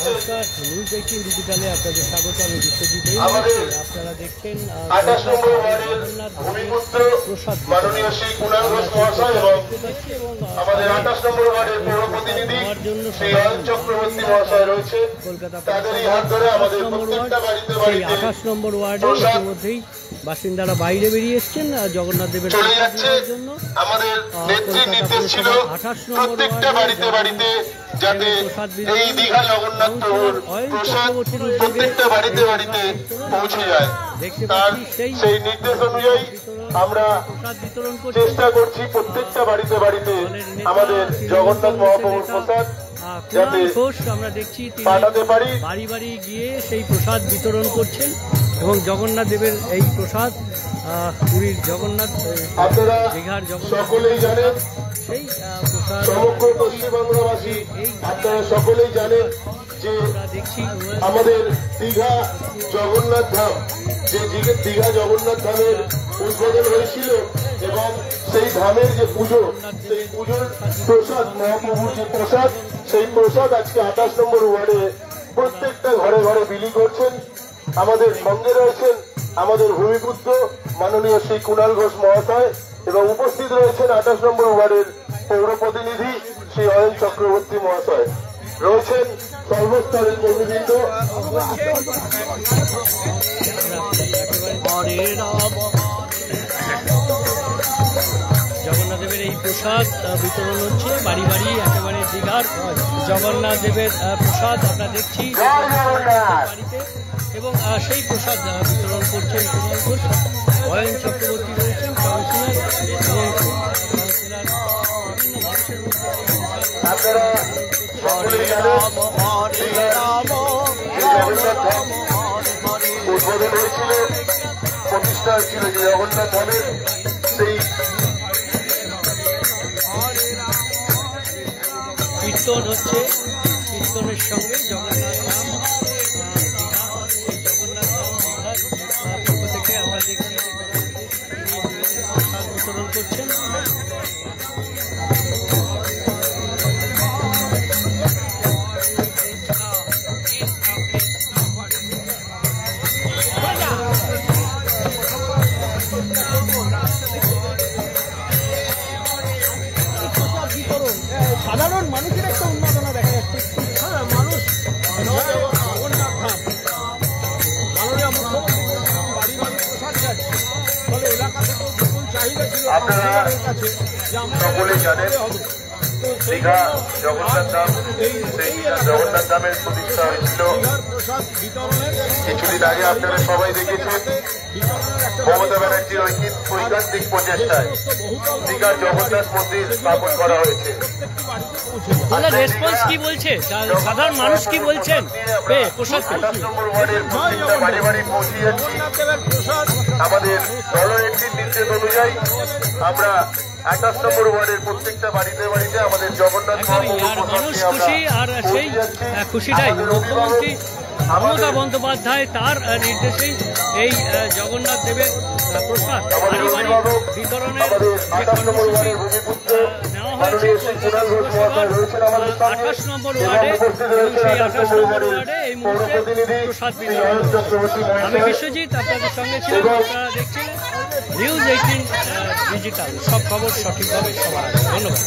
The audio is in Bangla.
নমস্কার, নিউজ 18 ডিজিটালে আপনাদের স্বাগত। আমি বিশ্বজিৎ। এই মুহূর্তে আপনারা দেখছেন প্রসাদ কলকাতা 28 নম্বর ওয়ার্ডে ইতিমধ্যেই বাসিন্দারা বাইরে বেরিয়ে এসছেন জগন্নাথ দেবের জন্য। আমাদের নেত্রীর নির্দেশ ছিল প্রত্যেকটা বাড়িতে বাড়িতে যাতে এই দীঘা জগন্নাথ প্রভুর প্রসাদ প্রত্যেকটা বাড়িতে বাড়িতে পৌঁছে যায়, তার সেই নির্দেশ অনুযায়ী আমরা চেষ্টা করছি প্রত্যেকটা বাড়িতে বাড়িতে আমাদের জগন্নাথ মহাপ্রভুর প্রসাদ যাতে আমরা দেখছি পাঠাতে পারি। বাড়ি বাড়ি গিয়ে সেই প্রসাদ বিতরণ করছেন এবং জগন্নাথ দেবের এই প্রসাদ পুরীর জগন্নাথ আপনারা দীঘার সকলেই জানেন, সেই প্রসাদ সমগ্র পশ্চিমবাংলাবাসী আপনারা সকলেই জানেন যে আমাদের দীঘা জগন্নাথ ধাম, যে দীঘা জগন্নাথ ধামের উদ্বোধন হয়েছিল এবং সেই ধামের যে পুজো, সেই পুজোর প্রসাদ মহাপ্রভুর যে প্রসাদ, সেই প্রসাদ আজকে 28 নম্বর ওয়ার্ডে প্রত্যেকটা ঘরে ঘরে বিলি করছেন। আমাদের সঙ্গে রয়েছেন আমাদের ভূমিপুত্র মাননীয় শ্রী কুণাল ঘোষ মহাশয় এবং উপস্থিত রয়েছেন 28 নম্বর ওয়ার্ডের পৌর প্রতিনিধি শ্রী অয়ন চক্রবর্তী মহাশয়, রয়েছেন সর্বস্তরের কর্মীবৃন্দ। জগন্নাথ দেবের এই প্রসাদ বিতরণ হচ্ছে বাড়ি বাড়ি, একেবারে দীঘার জগন্নাথ দেবের প্রসাদ আমরা দেখছি বাড়িতে এবং সেই প্রসাদ বিতরণ করছেন কুণাল ঘোষ, অয়ন চক্রবর্তী রয়েছেন কাউন্সিলর এবং কাউন্সিলর উদ্বোধন হয়েছিল, প্রতিষ্ঠা হয়েছিল যে জগন্নাথ ধামের, সেই কীর্তন হচ্ছে, কীর্তনের সঙ্গে জগন্নাথ ধাম দীঘা, এই জগন্নাথ ধাম দীঘার পক্ষ থেকে আমরা দেখছি প্রসাদ বিতরণ করছেন। সাধারণ মানুষের একটা উন্মাদনা দেখা যাচ্ছে। হ্যাঁ, মানুষ জগন্নাথ ধাম মাননীয় মুখ্যমন্ত্রী বাড়ি বাড়ি প্রসাদ যাচ্ছে, ফলে এলাকা থেকেও বিপুল চাহিদা ছিল কাউন্সিলরের কাছে যে আমরা সকলেই জানেন দীঘা জগন্নাথ ধাম, সেই জগন্নাথ ধামের প্রতিষ্ঠা হয়েছিল প্রসাদ বিতরণের কিছুদিন আগে। আপনারা সবাই দেখেছেন মমতা ব্যানার্জির ঐকান্তিক প্রচেষ্টায় দীঘার জগন্নাথ মন্দির স্থাপন করা হয়েছে। রেসপন্স কি বলছে, সাধারণ মানুষ কি বলছেন? 28 নম্বর ওয়ার্ডের প্রত্যেকটা বাড়ি বাড়ি পৌঁছে যাচ্ছি। আমাদের দলনেত্রীর নির্দেশ অনুযায়ী আমরা 28 নম্বর ওয়ার্ডের প্রত্যেকটা বাড়িতে বাড়িতে আমাদের জগন্নাথ মানুষ খুশি, আর সেই খুশিটাই মুখ্যমন্ত্রী মমতা বন্দ্যোপাধ্যায় তার নির্দেশেই এই জগন্নাথ দেবের প্রসাদ বাড়ি বাড়ি বিতরণের নেওয়া হয়েছে 28 নম্বর ওয়ার্ডে এবং সেই 28 নম্বর ওয়ার্ডে এই মুহূর্তে প্রসাদ বিতরণ। আমি বিশ্বজিৎ, আপনাদের সঙ্গে ছিলাম। আপনারা দেখছিলেন নিউজ 18 ডিজিটাল, সব খবর সঠিকভাবে সবার। ধন্যবাদ।